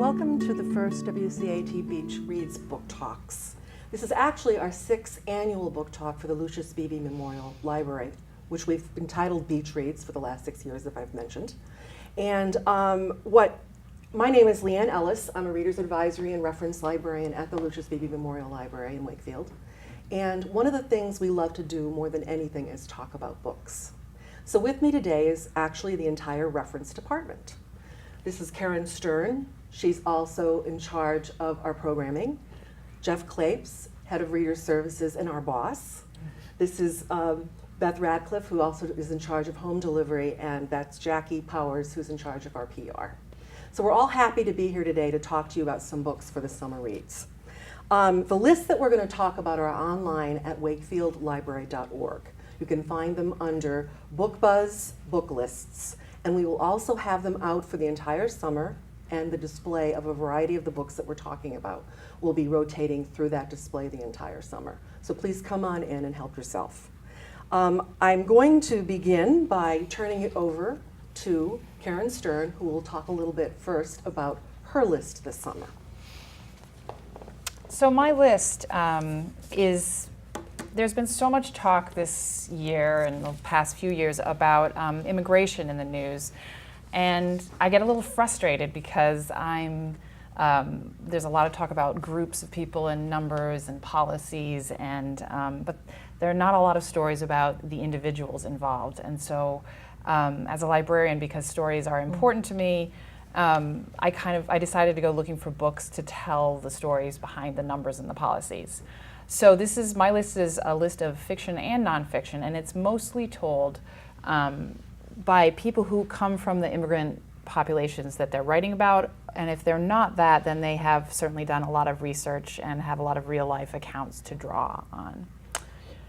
Welcome to the first WCAT Beach Reads Book Talks. This is actually our 6th annual book talk for the Lucius Beebe Memorial Library, which we've entitled Beach Reads for the last 6 years, if I've mentioned. And my name is Leanne Ellis. I'm a Reader's Advisory and Reference Librarian at the Lucius Beebe Memorial Library in Wakefield. And one of the things we love to do more than anything is talk about books. So with me today is actually the entire reference department. This is Karen Stern. She's also in charge of our programming. Jeff Clapes, head of Reader Services and our boss. This is Beth Radcliffe, who also is in charge of home delivery, and that's Jackie Powers, who's in charge of our PR. So we're all happy to be here today to talk to you about some books for the summer reads. The lists that we're going to talk about are online at wakefieldlibrary.org. You can find them under Book Buzz Book Lists, and we will also have them out for the entire summer, and the display of a variety of the books that we're talking about will be rotating through that display the entire summer. So please come on in and help yourself. I'm going to begin by turning it over to Karen Stern, who will talk a little bit first about her list this summer. So my list is, there's been so much talk this year and the past few years about immigration in the news. And I get a little frustrated because there's a lot of talk about groups of people and numbers and policies, but there are not a lot of stories about the individuals involved. And so as a librarian, because stories are important to me, I decided to go looking for books to tell the stories behind the numbers and the policies. So my list is a list of fiction and nonfiction, and it's mostly told by people who come from the immigrant populations that they're writing about. And if they're not that, then they have certainly done a lot of research and have a lot of real life accounts to draw on.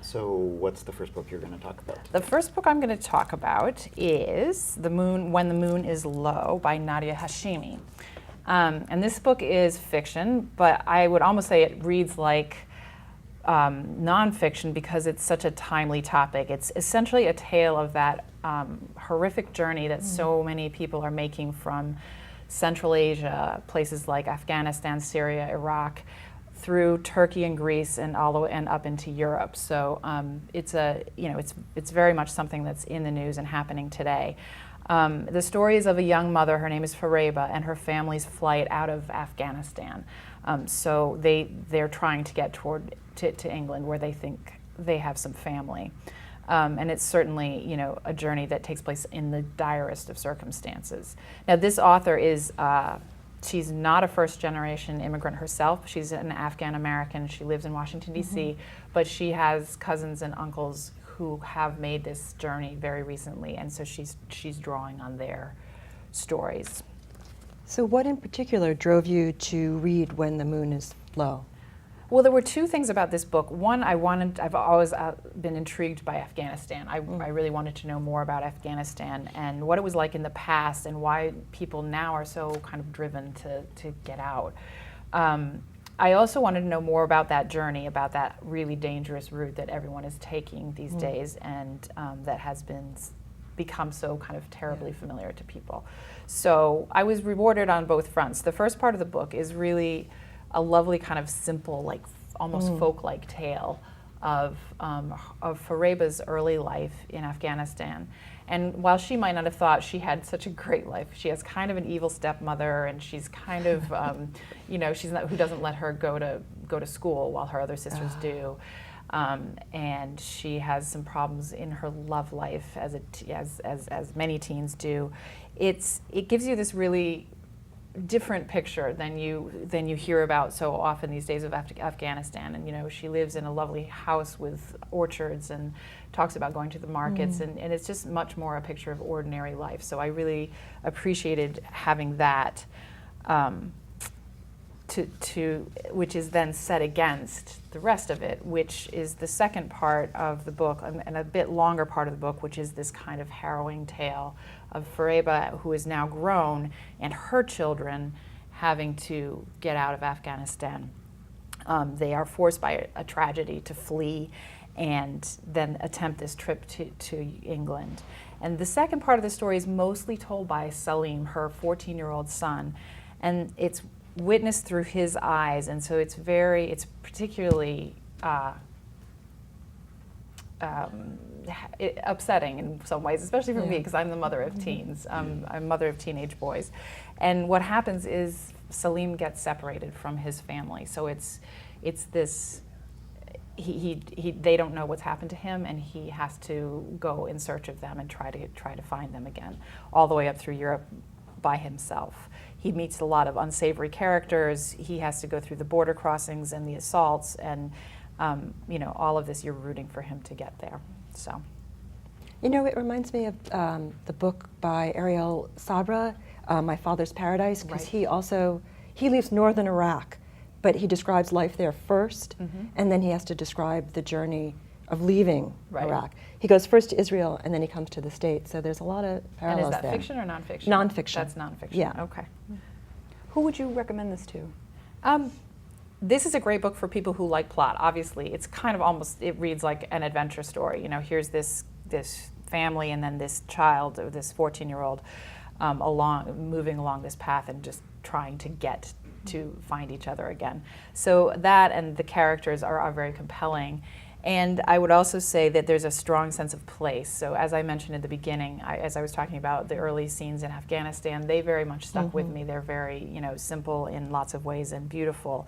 So what's the first book you're going to talk about? The first book I'm going to talk about is When the Moon is Low by Nadia Hashimi. And this book is fiction, but I would almost say it reads like nonfiction because it's such a timely topic. It's essentially a tale of that horrific journey that so many people are making from Central Asia, places like Afghanistan, Syria, Iraq, through Turkey and Greece, and all the way and up into Europe. So it's very much something that's in the news and happening today. The story is of a young mother. Her name is Fareba, and her family's flight out of Afghanistan. So they're trying to get to England, where they think they have some family. And it's certainly, a journey that takes place in the direst of circumstances. Now, this author she's not a first-generation immigrant herself. She's an Afghan American. She lives in Washington, D.C., but she has cousins and uncles who have made this journey very recently, and so she's drawing on their stories. So what in particular drove you to read When the Moon is Low? Well, there were two things about this book. One, I've always been intrigued by Afghanistan. I really wanted to know more about Afghanistan and what it was like in the past and why people now are so kind of driven to get out. I also wanted to know more about that journey, about that really dangerous route that everyone is taking these days, and that has become so kind of terribly familiar to people. So I was rewarded on both fronts. The first part of the book is really a lovely kind of simple, like almost folk-like tale of Fareba's early life in Afghanistan. And while she might not have thought she had such a great life, she has kind of an evil stepmother, and she's kind of, who doesn't let her go to school while her other sisters do. And she has some problems in her love life, as many teens do. It gives you this really different picture than you hear about so often these days of Afghanistan. And she lives in a lovely house with orchards and talks about going to the markets, and it's just much more a picture of ordinary life. So I really appreciated having that, which is then set against the rest of it, which is the second part of the book, and a bit longer part of the book, which is this kind of harrowing tale of Fareba, who is now grown, and her children having to get out of Afghanistan. They are forced by a tragedy to flee and then attempt this trip to England. And the second part of the story is mostly told by Salim, her 14-year-old son. and it's witnessed through his eyes, and so it's particularly upsetting in some ways, especially for me, because I'm the mother of teens. I'm a mother of teenage boys. And what happens is Salim gets separated from his family. So it's this, they don't know what's happened to him, and he has to go in search of them and try to find them again, all the way up through Europe by himself. He meets a lot of unsavory characters. He has to go through the border crossings and the assaults, and all of this, you're rooting for him to get there. So, it reminds me of the book by Ariel Sabra, My Father's Paradise, because he leaves northern Iraq, but he describes life there first, and then he has to describe the journey of leaving Iraq. He goes first to Israel, and then he comes to the States. So there's a lot of parallels there. And is that fiction or nonfiction? Nonfiction. That's nonfiction. Yeah. Okay. Who would you recommend this to? This is a great book for people who like plot. Obviously, it's kind of it reads like an adventure story. Here's this family, and then this child, or this 14-year-old, moving along this path and just trying to get to find each other again. So that and the characters are very compelling. And I would also say that there's a strong sense of place. So as I mentioned at the beginning, as I was talking about the early scenes in Afghanistan, they very much stuck with me. They're very, simple in lots of ways and beautiful.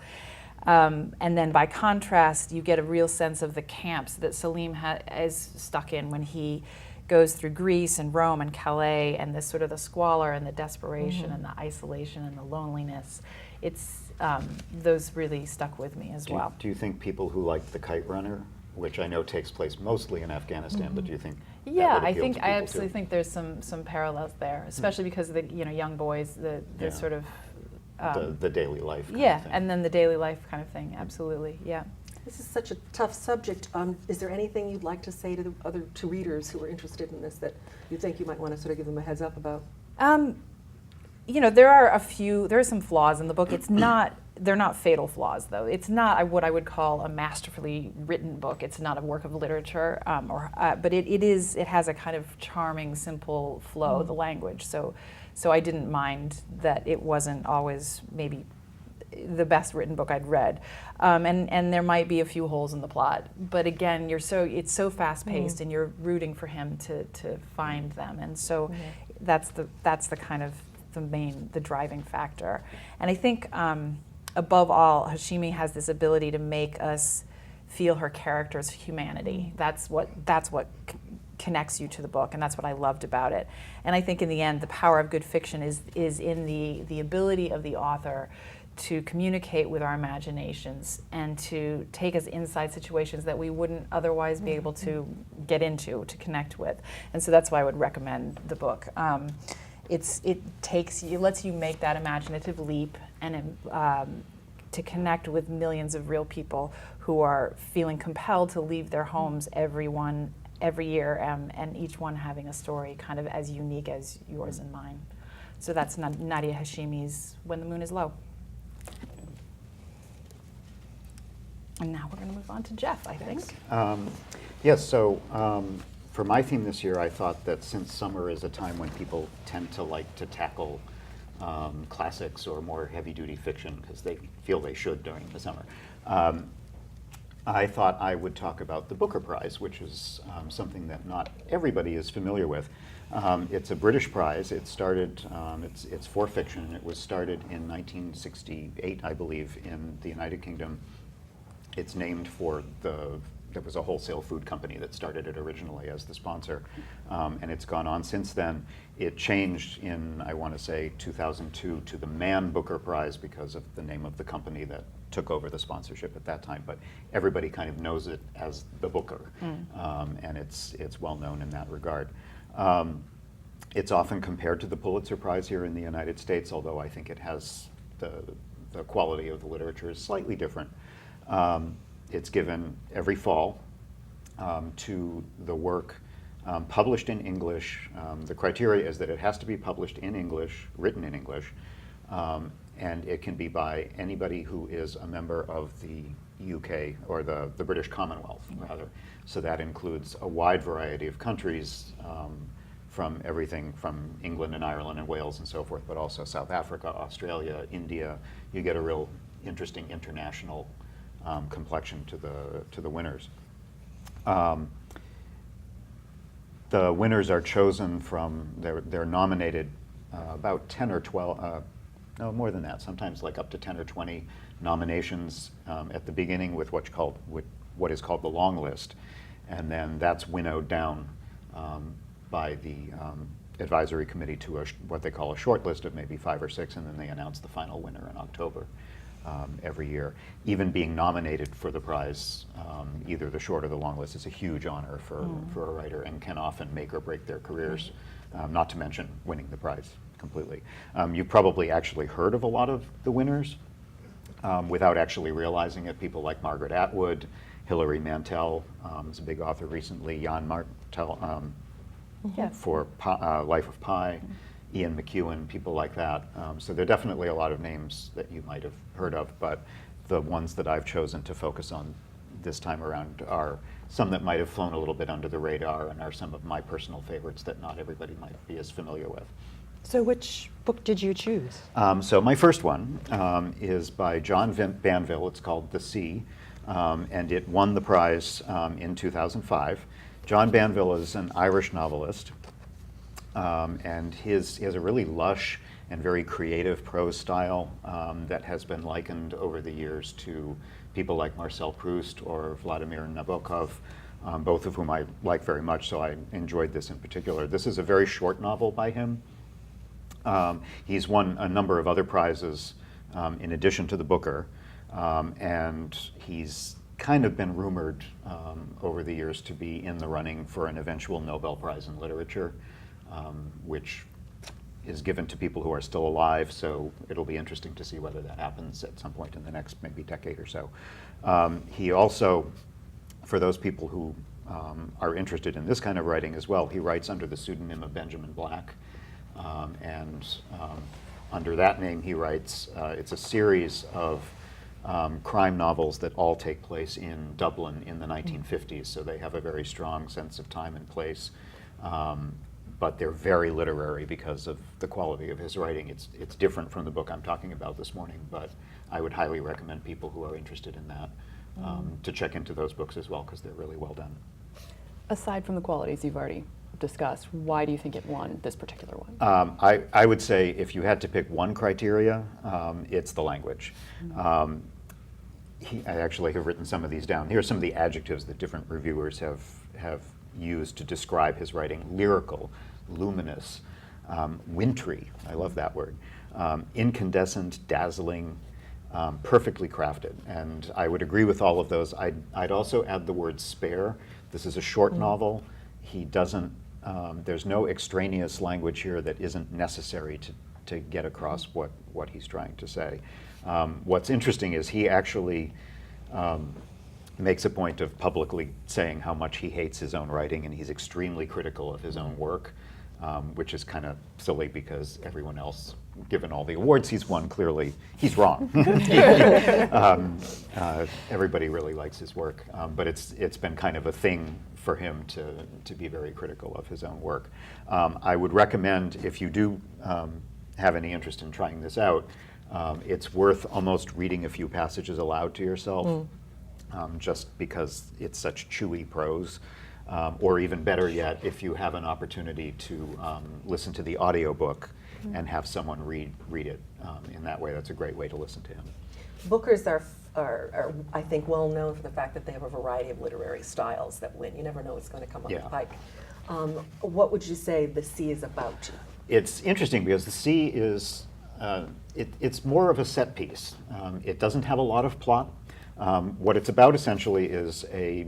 And then by contrast, you get a real sense of the camps that Salim is stuck in when he goes through Greece and Rome and Calais, and this sort of the squalor and the desperation and the isolation and the loneliness. It's those really stuck with me as well. Do you think people who like The Kite Runner, which I know takes place mostly in Afghanistan, but do you think that would appeal to people I absolutely too? think there's some parallels there, especially because of the young boys, the sort of the daily life kind of thing. and then the daily life kind of thing. Absolutely, yeah. This is such a tough subject. Is there anything you'd like to say to readers who are interested in this that you think you might want to sort of give them a heads up about? There are some flaws in the book. They're not fatal flaws, though. It's not what I would call a masterfully written book. It's not a work of literature, but it has a kind of charming, simple flow, the language. So I didn't mind that it wasn't always maybe the best written book I'd read, and there might be a few holes in the plot. But again, it's so fast paced, and you're rooting for him to find them, and so that's the kind of the driving factor. And I think above all, Hashimi has this ability to make us feel her character's humanity. That's what connects you to the book, and that's what I loved about it. And I think in the end, the power of good fiction is in the ability of the author to communicate with our imaginations and to take us inside situations that we wouldn't otherwise be able to get into, to connect with. And so that's why I would recommend the book. It lets you make that imaginative leap and to connect with millions of real people who are feeling compelled to leave their homes every year, and each one having a story kind of as unique as yours and mine. So that's Nadia Hashimi's When the Moon is Low. And now we're going to move on to Jeff, I think. Yes, so for my theme this year, I thought that since summer is a time when people tend to like to tackle classics or more heavy-duty fiction because they feel they should during the summer, I thought I would talk about the Booker Prize, which is something that not everybody is familiar with. It's a British prize. It started, it's for fiction. It was started in 1968, I believe, in the United Kingdom. It's named for there was a wholesale food company that started it originally as the sponsor, and it's gone on since then. It changed in, I want to say, 2002 to the Man Booker Prize because of the name of the company that took over the sponsorship at that time, but everybody kind of knows it as the Booker, and it's well known in that regard. It's often compared to the Pulitzer Prize here in the United States, although I think it has the quality of the literature is slightly different. It's given every fall to the work published in English. The criteria is that it has to be published in English, written in English, and it can be by anybody who is a member of the UK or the British Commonwealth, rather. So that includes a wide variety of countries, from everything from England and Ireland and Wales and so forth, but also South Africa, Australia, India. You get a real interesting international complexion to the winners. The winners are chosen from, they're nominated about 10 or 12, no more than that, sometimes like up to 10 or 20 nominations at the beginning with what is called the long list, and then that's winnowed down by the advisory committee to what they call a short list of maybe 5 or 6, and then they announce the final winner in October every year. Even being nominated for the prize, either the short or the long list, is a huge honor for a writer and can often make or break their careers, not to mention winning the prize completely. You've probably actually heard of a lot of the winners without actually realizing it. People like Margaret Atwood, Hilary Mantel is a big author recently, Jan Martel for Life of Pi, Ian McEwan, people like that. So there are definitely a lot of names that you might have heard of, but the ones that I've chosen to focus on this time around are some that might have flown a little bit under the radar and are some of my personal favorites that not everybody might be as familiar with. So which book did you choose? So my first one is by John Banville. It's called The Sea, and it won the prize in 2005. John Banville is an Irish novelist, and he has a really lush and very creative prose style that has been likened over the years to people like Marcel Proust or Vladimir Nabokov, both of whom I like very much, so I enjoyed this in particular. This is a very short novel by him. He's won a number of other prizes in addition to the Booker, and he's kind of been rumored over the years to be in the running for an eventual Nobel Prize in Literature, which is given to people who are still alive, so it'll be interesting to see whether that happens at some point in the next maybe decade or so. He also, for those people who are interested in this kind of writing as well, he writes under the pseudonym of Benjamin Black, and under that name he writes, it's a series of crime novels that all take place in Dublin in the 1950s, so they have a very strong sense of time and place. But they're very literary because of the quality of his writing. It's different from the book I'm talking about this morning, but I would highly recommend people who are interested in that to check into those books as well, because they're really well done. Aside from the qualities you've already discussed, why do you think it won this particular one? I would say if you had to pick one criteria, it's the language. I actually have written some of these down. Here are some of the adjectives that different reviewers have used to describe his writing: lyrical, luminous, wintry, I love that word, incandescent, dazzling, perfectly crafted. And I would agree with all of those. I'd also add the word spare. This is a short novel. He doesn't, there's no extraneous language here that isn't necessary to get across what he's trying to say. What's interesting is he actually makes a point of publicly saying how much he hates his own writing, and he's extremely critical of his own work, which is kind of silly because everyone else, given all the awards he's won, clearly he's wrong. Everybody really likes his work, but it's been kind of a thing for him to be very critical of his own work. I would recommend, if you do have any interest in trying this out, it's worth almost reading a few passages aloud to yourself. Just because it's such chewy prose, or even better yet, if you have an opportunity to listen to the audiobook and have someone read it in that way, that's a great way to listen to him. Bookers are, I think, well known for the fact that they have a variety of literary styles that win. You never know what's going to come up the pike. What would you say The Sea is about? It's interesting because The Sea is, it's more of a set piece. It doesn't have a lot of plot. What it's about essentially is a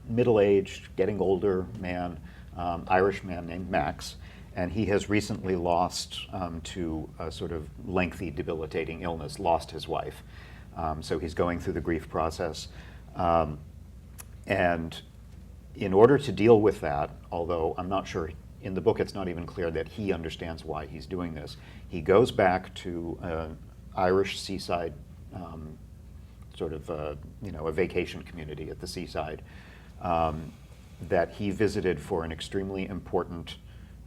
middle-aged, getting older man, Irish man named Max, and he has recently lost to a sort of lengthy, debilitating illness, lost his wife. So he's going through the grief process. And in order to deal with that, although I'm not sure, in the book it's not even clear that he understands why he's doing this, he goes back to an Irish seaside sort of a vacation community at the seaside, that he visited for an extremely important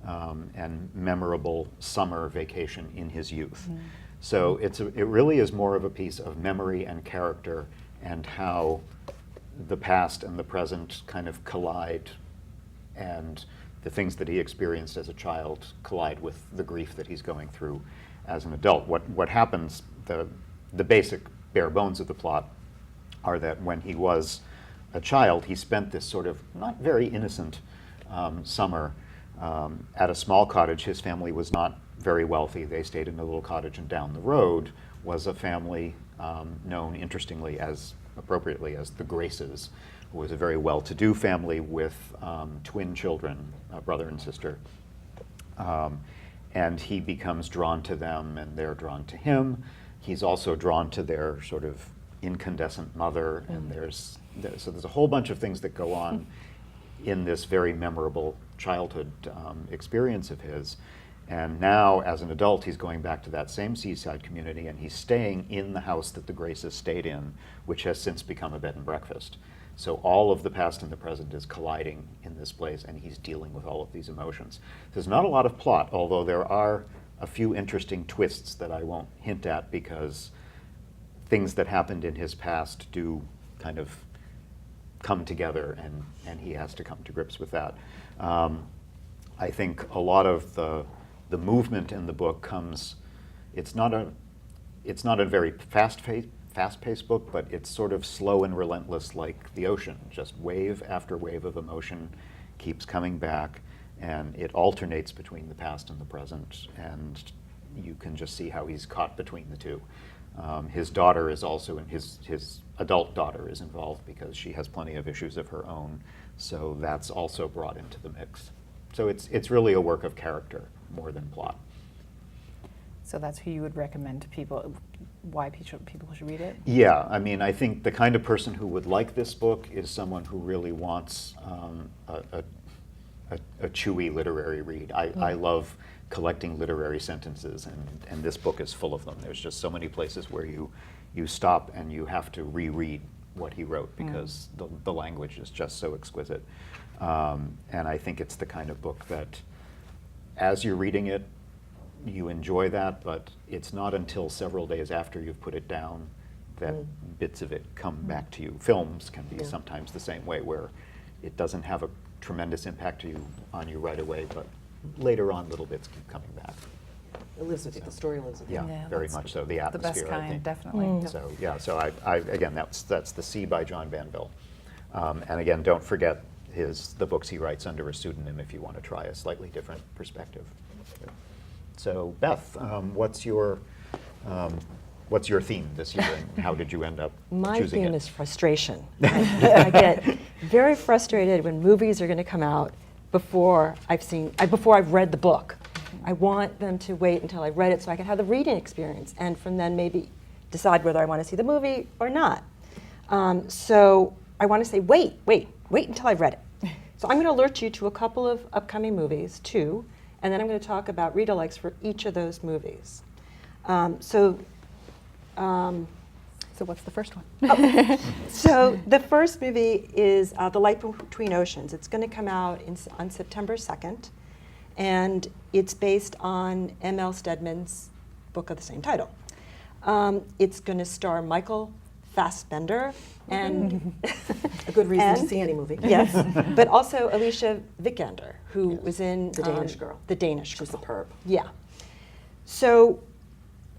and memorable summer vacation in his youth. So it really is more of a piece of memory and character and how the past and the present kind of collide, and the things that he experienced as a child collide with the grief that he's going through as an adult. What happens, the basic bare bones of the plot are that when he was a child, he spent this sort of not very innocent summer at a small cottage. His family was not very wealthy. They stayed in a little cottage, and down the road was a family known, interestingly, appropriately as the Graces, who was a very well-to-do family with twin children, a brother and sister. And he becomes drawn to them, and they're drawn to him. He's also drawn to their sort of incandescent mother, and so there's a whole bunch of things that go on in this very memorable childhood experience of his. And now, as an adult, he's going back to that same seaside community, and he's staying in the house that the Graces stayed in, which has since become a bed and breakfast. So all of the past and the present is colliding in this place, and he's dealing with all of these emotions. There's not a lot of plot, although there are a few interesting twists that I won't hint at, because things that happened in his past do kind of come together, and he has to come to grips with that. I think a lot of the movement in the book comes, it's not a very fast-paced book, but it's sort of slow and relentless, like the ocean. Just wave after wave of emotion keeps coming back, and it alternates between the past and the present, and you can just see how he's caught between the two. His daughter is also, his adult daughter is involved because she has plenty of issues of her own, so that's also brought into the mix. So it's really a work of character more than plot. So that's who you would recommend to people, why people should read it? Yeah, I mean, I think the kind of person who would like this book is someone who really wants a chewy literary read. I love collecting literary sentences, and this book is full of them. There's just so many places where you stop and you have to reread what he wrote because the language is just so exquisite. And I think it's the kind of book that, as you're reading it, you enjoy that, but it's not until several days after you've put it down that bits of it come back to you. Films can be sometimes the same way, where it doesn't have a tremendous impact on you right away, but later on little bits keep coming back. It lives with you, the story lives with you. Yeah, very much so. The atmosphere, The best kind, I think. definitely. So yeah, so I again, that's The Sea by John Banville. And again, don't forget the books he writes under a pseudonym if you want to try a slightly different perspective. So Beth, what's your theme this year, and how did you end up My choosing theme it? is frustration. I get very frustrated when movies are going to come out before I've read the book. I want them to wait until I've read it so I can have the reading experience, and from then maybe decide whether I want to see the movie or not. So I want to say, wait until I've read it. So I'm going to alert you to a couple of upcoming movies, two, and then I'm going to talk about read-alikes for each of those movies. So what's the first one? So the first movie is The Light Between Oceans. It's going to come out on September 2nd, and it's based on M.L. Stedman's book of the same title. It's going to star Michael Fassbender and A good reason to see any movie. yes, but also Alicia Vikander, who was in The Danish Girl. The Danish She's Girl. superb. Yeah. So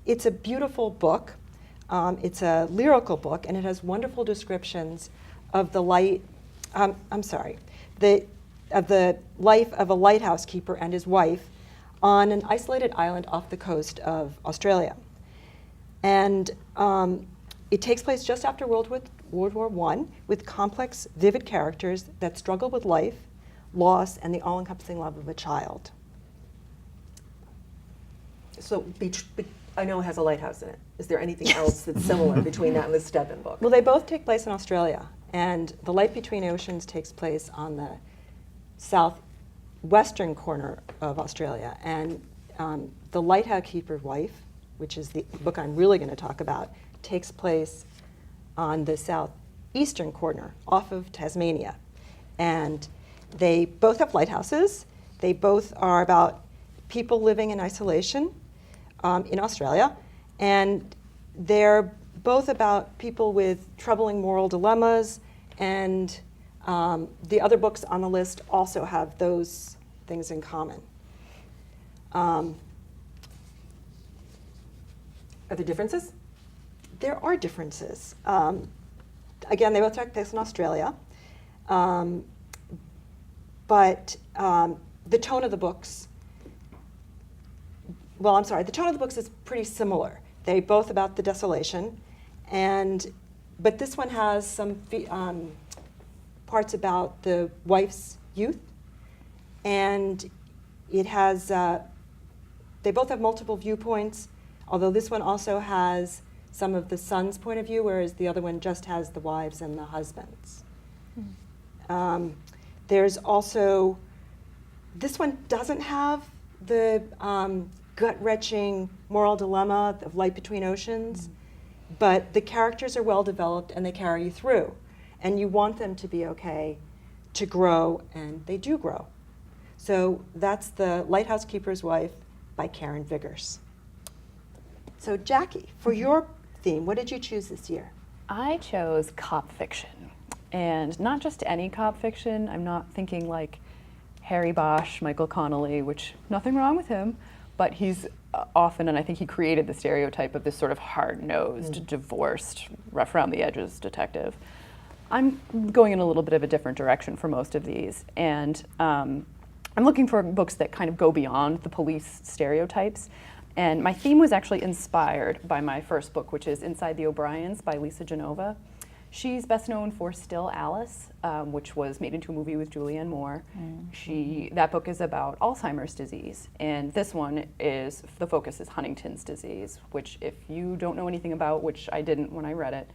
it's a beautiful book. It's a lyrical book, and it has wonderful descriptions of the life of a lighthouse keeper and his wife on an isolated island off the coast of Australia. And it takes place just after World War I, with complex, vivid characters that struggle with life, loss, and the all-encompassing love of a child. So I know it has a lighthouse in it. Is there anything else that's similar between that and the Stedman book? Well, they both take place in Australia, and The Light Between Oceans takes place on the southwestern corner of Australia, and The Lighthouse Keeper's Wife, which is the book I'm really going to talk about, takes place on the southeastern corner, off of Tasmania. And They both have lighthouses. They both are about people living in isolation in Australia. And they're both about people with troubling moral dilemmas. And the other books on the list also have those things in common. Are there differences? There are differences. Again, they both take place in Australia. But the tone of the books, the tone of the books is pretty similar. They both about the desolation, but this one has some parts about the wife's youth, and it has, they both have multiple viewpoints, although this one also has some of the son's point of view, whereas the other one just has the wives and the husbands. There's also, this one doesn't have the gut-wrenching moral dilemma of Light Between Oceans, but the characters are well developed and they carry you through. And you want them to be okay, to grow, and they do grow. So that's The Lighthouse Keeper's Wife by Karen Viggers. So Jackie, for your theme, what did you choose this year? I chose cop fiction. And not just any cop fiction. I'm not thinking like Harry Bosch, Michael Connolly, which nothing wrong with him, but he's often, and I think he created the stereotype of this sort of hard-nosed, divorced, rough around the edges detective. I'm going in a little bit of a different direction for most of these, and I'm looking for books that kind of go beyond the police stereotypes. And my theme was actually inspired by my first book, which is Inside the O'Briens by Lisa Genova. She's best known for Still Alice, which was made into a movie with Julianne Moore. That book is about Alzheimer's disease, and this one is, the focus is Huntington's disease, which if you don't know anything about, which I didn't when I read it,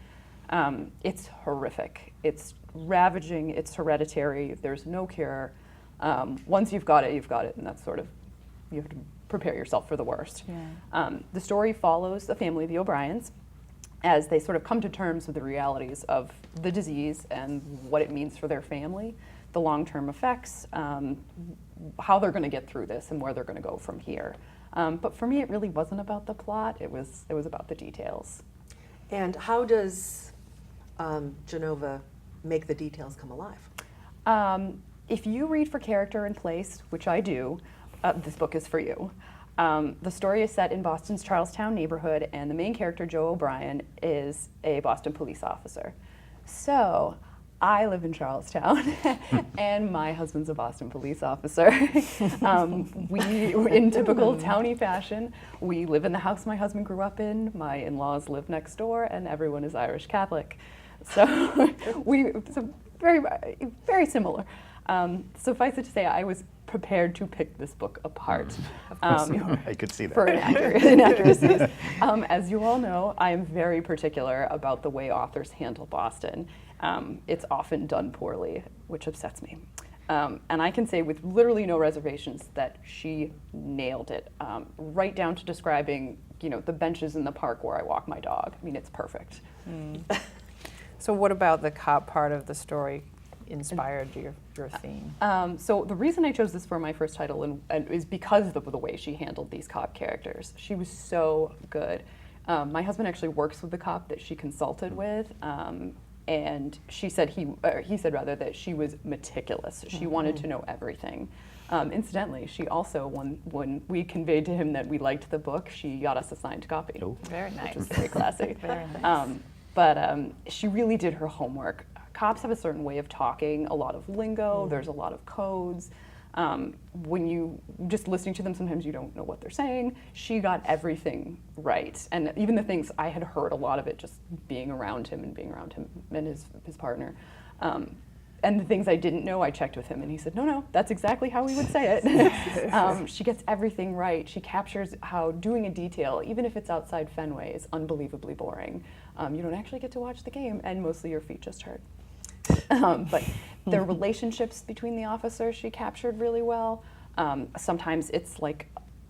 it's horrific. It's ravaging, it's hereditary, there's no cure. Once you've got it, and that's sort of, you have to prepare yourself for the worst. The story follows the family, the O'Briens, as they sort of come to terms with the realities of the disease and what it means for their family, the long-term effects, how they're going to get through this and where they're going to go from here. But for me, it really wasn't about the plot. It was about the details. And how does Genova make the details come alive? If you read for character and place, which I do, this book is for you. The story is set in Boston's Charlestown neighborhood, and the main character, Joe O'Brien, is a Boston police officer. So I live in Charlestown, and my husband's a Boston police officer. We, in typical towny fashion, we live in the house my husband grew up in, my in-laws live next door, and everyone is Irish Catholic. So very, very similar. Suffice it to say, I was prepared to pick this book apart. I could see that. For inaccuracies. As you all know, I am very particular about the way authors handle Boston. It's often done poorly, which upsets me. And I can say with literally no reservations that she nailed it, right down to describing, the benches in the park where I walk my dog. I mean, it's perfect. So what about the cop part of the story inspired your theme? So the reason I chose this for my first title and is because of the way she handled these cop characters. She was so good. My husband actually works with the cop that she consulted with, and he said rather that she was meticulous. She wanted to know everything. Incidentally, she also, when we conveyed to him that we liked the book, she got us a signed copy. Oh. Very nice. Which was very classy. Very nice. But she really did her homework. Cops have a certain way of talking, a lot of lingo, there's a lot of codes. When you just listening to them, sometimes you don't know what they're saying. She got everything right. And even the things I had heard, a lot of it just being around him and his partner. And the things I didn't know, I checked with him, and he said, no, that's exactly how we would say it. She gets everything right. She captures how doing a detail, even if it's outside Fenway, is unbelievably boring. You don't actually get to watch the game, and mostly your feet just hurt. But the relationships between the officers she captured really well. Sometimes it's like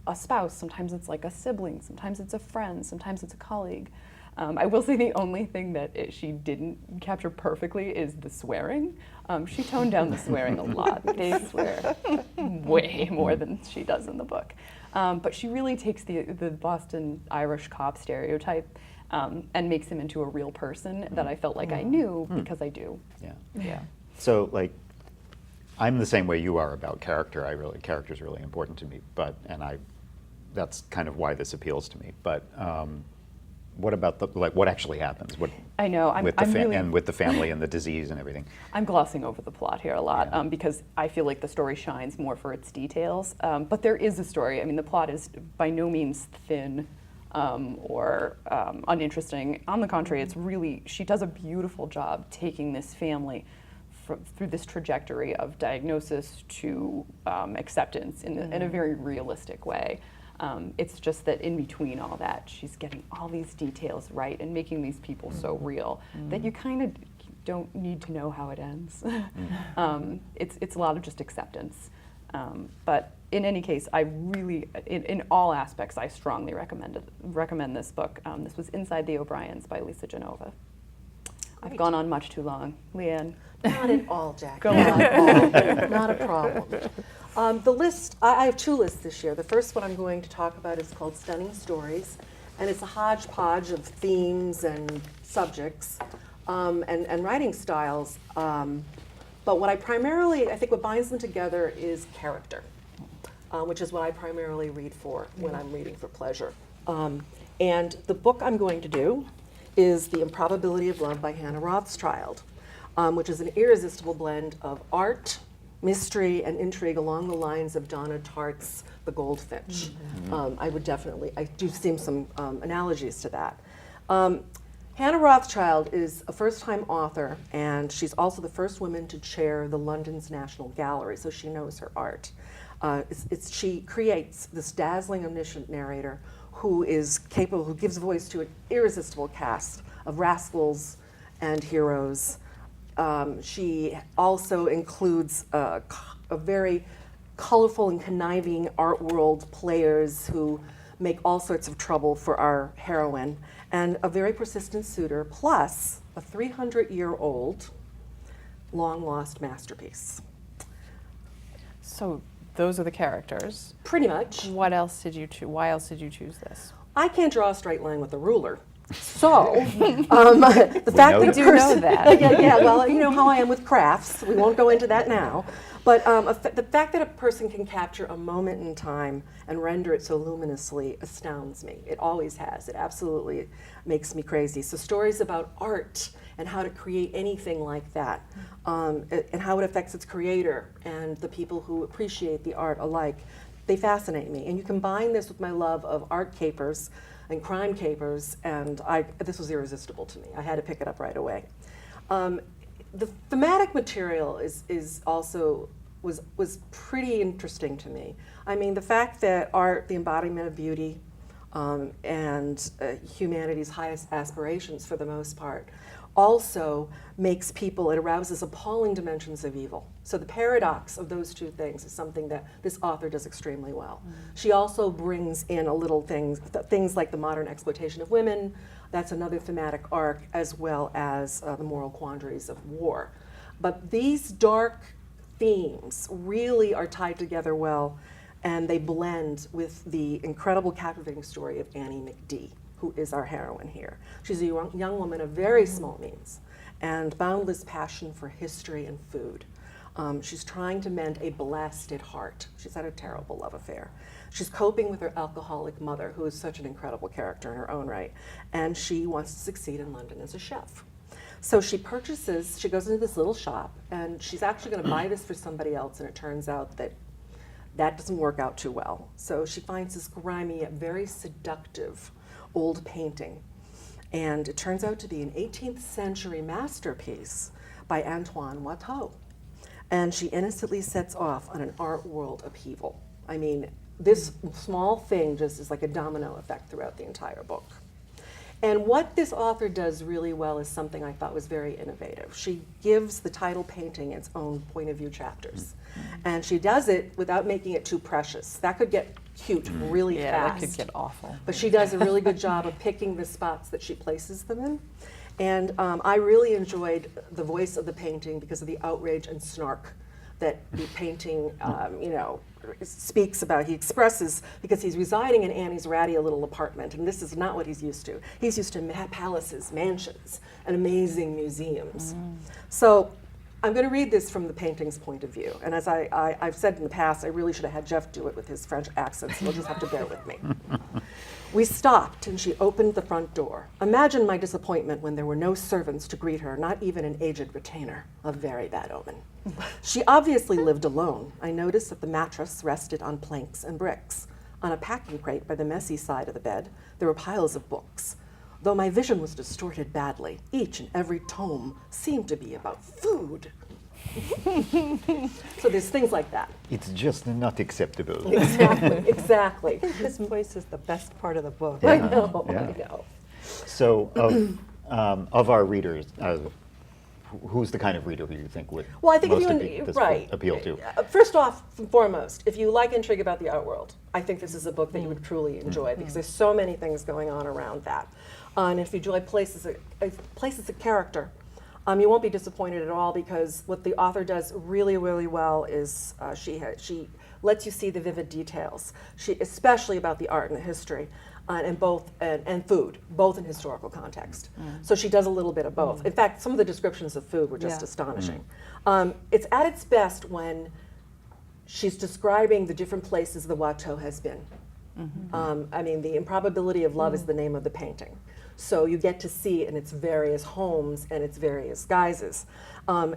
a spouse, sometimes it's like a sibling, sometimes it's a friend, sometimes it's a colleague. I will say the only thing that she didn't capture perfectly is the swearing. She toned down the swearing a lot. They swear way more than she does in the book. But she really takes the Boston Irish cop stereotype and makes him into a real person that I felt like I knew because I do. Yeah. Yeah. So like, I'm the same way you are about character. Character's really important to me, that's kind of why this appeals to me. But what about what actually happens? I know, And with the family and the disease and everything. I'm glossing over the plot here a lot Yeah. because I feel like the story shines more for its details. But there is a story. I mean, the plot is by no means thin or uninteresting. On the contrary, it's really, she does a beautiful job taking this family through this trajectory of diagnosis to acceptance in a very realistic way. It's just that in between all that, she's getting all these details right and making these people so real that you kind of don't need to know how it ends. It's a lot of just acceptance. But in any case, I really, in all aspects, I strongly recommend this book. This was Inside the O'Briens by Lisa Genova. I've Great. gone on much too long. Leanne. Not at all, Jackie. Go Not on. at all. Not a problem. The list, I have two lists this year. The first one I'm going to talk about is called Stunning Stories, and it's a hodgepodge of themes and subjects and writing styles. But what I think what binds them together is character, which is what I primarily read for when I'm reading for pleasure. And the book I'm going to do is The Improbability of Love by Hannah Rothschild, which is an irresistible blend of art, mystery, and intrigue along the lines of Donna Tartt's The Goldfinch. I do see some analogies to that. Hannah Rothschild is a first-time author, and she's also the first woman to chair the London's National Gallery, so she knows her art. She creates this dazzling, omniscient narrator who is capable, who gives voice to an irresistible cast of rascals and heroes. She also includes a very colorful and conniving art world players who make all sorts of trouble for our heroine, and a very persistent suitor, plus a 300-year-old long-lost masterpiece. So those are the characters. Pretty much. What else did you choose? Why else did you choose this? I can't draw a straight line with a ruler. So, the fact that a do person, know that. yeah, well, you know how I am with crafts. We won't go into that now. But the fact that a person can capture a moment in time and render it so luminously astounds me. It always has. It absolutely makes me crazy. So stories about art and how to create anything like that, and how it affects its creator and the people who appreciate the art alike, they fascinate me. And you combine this with my love of art capers and crime capers, and this was irresistible to me. I had to pick it up right away. The thematic material was pretty interesting to me. I mean, the fact that art, the embodiment of beauty, and humanity's highest aspirations for the most part, also makes people, it arouses appalling dimensions of evil. So the paradox of those two things is something that this author does extremely well. She also brings in a little things like the modern exploitation of women. That's another thematic arc, as well as the moral quandaries of war. But these dark themes really are tied together well, and they blend with the incredible, captivating story of Annie McD, who is our heroine here. She's a young woman of very small means and boundless passion for history and food. She's trying to mend a blasted heart. She's had a terrible love affair. She's coping with her alcoholic mother, who is such an incredible character in her own right, and she wants to succeed in London as a chef. So she goes into this little shop, and she's actually going to buy this for somebody else, and it turns out that doesn't work out too well. So she finds this grimy, very seductive old painting, and it turns out to be an 18th century masterpiece by Antoine Watteau. And she innocently sets off on an art world upheaval. I mean, this small thing just is like a domino effect throughout the entire book. And what this author does really well is something I thought was very innovative. She gives the title painting its own point of view chapters. And she does it without making it too precious. That could get cute really Yeah, fast. that could get awful. But she does a really good job of picking the spots that she places them in. And I really enjoyed the voice of the painting because of the outrage and snark that the painting, speaks about. He expresses, because he's residing in Annie's ratty little apartment, and this is not what he's used to. He's used to palaces, mansions, and amazing museums. So I'm going to read this from the painting's point of view. And as I've said in the past, I really should have had Jeff do it with his French accent, so you'll just have to bear with me. We stopped, and she opened the front door. Imagine my disappointment when there were no servants to greet her, not even an aged retainer, a very bad omen. She obviously lived alone. I noticed that the mattress rested on planks and bricks. On a packing crate by the messy side of the bed, there were piles of books. Though my vision was distorted badly, each and every tome seemed to be about food. So there's things like that. It's just not acceptable. Exactly. This voice is the best part of the book. Yeah. I know, Yeah. I know. So, of our readers, who's the kind of reader who you think would Well, I think most if you this right book appeal to? First off and foremost, if you like intrigue about the art world, I think this is a book that you would truly enjoy because there's so many things going on around that. And if you enjoy places of character, you won't be disappointed at all because what the author does really, really well is she lets you see the vivid details, especially about the art and the history. And food, both in historical context. So she does a little bit of both. In fact, some of the descriptions of food were just astonishing. It's at its best when she's describing the different places the Watteau has been. The Improbability of Love is the name of the painting. So you get to see it in its various homes and its various guises.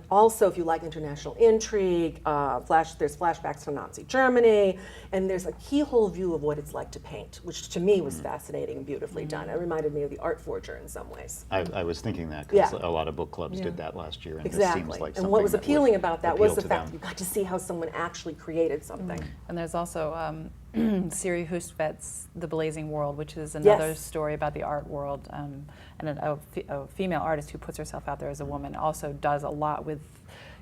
Also, if you like international intrigue, there's flashbacks to Nazi Germany, and there's a keyhole view of what it's like to paint, which to me was fascinating and beautifully done. It reminded me of The Art Forger in some ways. I was thinking that because Yeah. a lot of book clubs did that last year, and this Exactly. seems like And what was something that appealing would about that was appeal the to fact them. that you got to see how someone actually created something. And there's also Siri Hustvedt's The Blazing World, which is another Yes. story about the art world. And a female artist who puts herself out there as a woman also does a lot with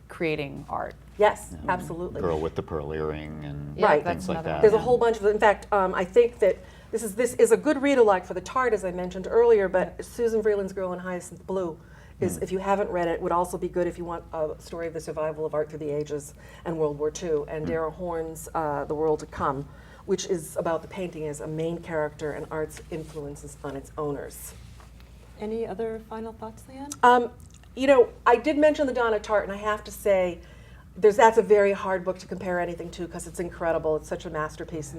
creating art. Yes, absolutely. Girl with the pearl earring and Yeah, Right. that's things like another that. one. There's a whole bunch of, in fact, I think that this is a good read-alike for the Tart, as I mentioned earlier, but Susan Vreeland's Girl in Hyacinth Blue is, if you haven't read it, would also be good if you want a story of the survival of art through the ages and World War II, and Dara Horn's The World to Come, which is about the painting as a main character and art's influences on its owners. Any other final thoughts, Leanne? I did mention the Donna Tartt, and I have to say, that's a very hard book to compare anything to because it's incredible. It's such a masterpiece.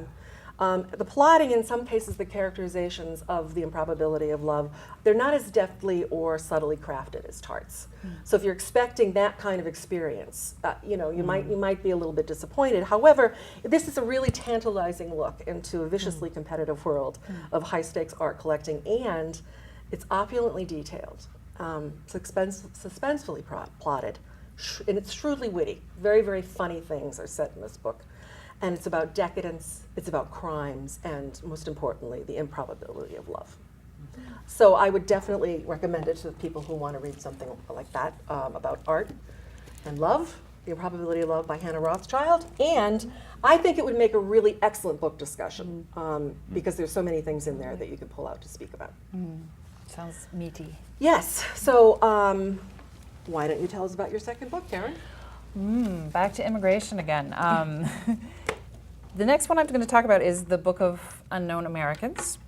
And the plotting, in some cases, the characterizations of the improbability of love, they're not as deftly or subtly crafted as Tart's. So if you're expecting that kind of experience, you might be a little bit disappointed. However, this is a really tantalizing look into a viciously competitive world of high-stakes art collecting, and it's opulently detailed. Suspensefully plotted, and it's shrewdly witty. Very, very funny things are said in this book. And it's about decadence, it's about crimes, and most importantly, the improbability of love. So I would definitely recommend it to people who want to read something like that about art and love, The Improbability of Love by Hannah Rothschild. And I think it would make a really excellent book discussion because there's so many things in there that you could pull out to speak about. Sounds meaty. Yes, so why don't you tell us about your second book, Karen? Back to immigration again. The next one I'm going to talk about is The Book of Unknown Americans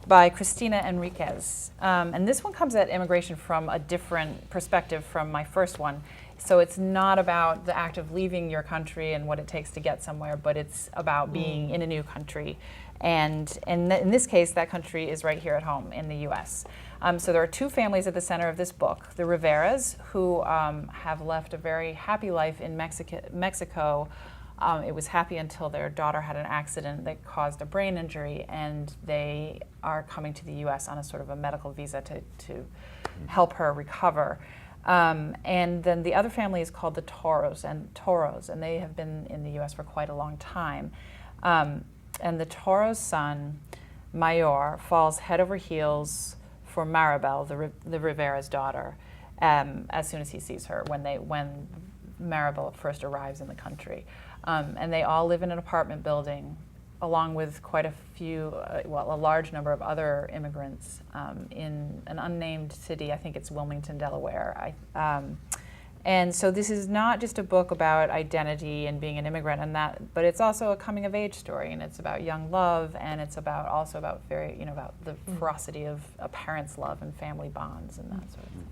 by Cristina Enriquez. And this one comes at immigration from a different perspective from my first one. So it's not about the act of leaving your country and what it takes to get somewhere, but it's about being in a new country. And in this case, that country is right here at home in the US. So there are two families at the center of this book. The Riveras, who have left a very happy life in Mexico. It was happy until their daughter had an accident that caused a brain injury, and they are coming to the US on a sort of a medical visa to help her recover. And then the other family is called the Toros, and they have been in the US for quite a long time. And the Toro's son, Mayor, falls head over heels for Maribel, the Rivera's daughter, as soon as he sees her, when Maribel first arrives in the country. And they all live in an apartment building along with quite a few, well, a large number of other immigrants in an unnamed city. I think it's Wilmington, Delaware. And so this is not just a book about identity and being an immigrant and that, but it's also a coming of age story, and it's about young love, and it's about also about about the ferocity of a parent's love and family bonds and that sort of thing.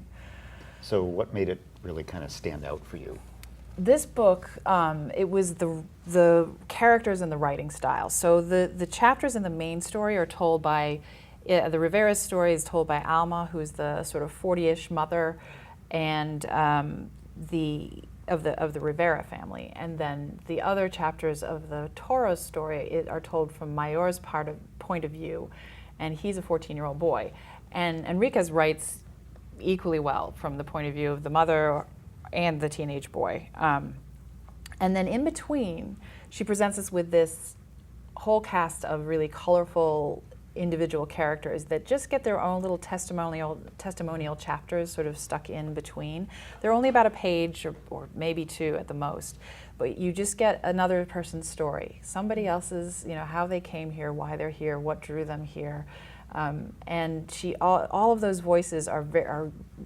So what made it really kind of stand out for you? This book, it was the characters and the writing style. So the chapters in the main story are told by, the Rivera's story is told by Alma, who's the sort of 40-ish mother, and of the Rivera family. And then the other chapters of the Toro's story are told from Mayor's point of view, and he's a 14-year-old boy. And Enriquez writes equally well from the point of view of the mother and the teenage boy. And then in between, she presents us with this whole cast of really colorful individual characters that just get their own little testimonial chapters sort of stuck in between. They're only about a page or maybe two at the most, but you just get another person's story, somebody else's, how they came here, why they're here, what drew them here. And she, all of those voices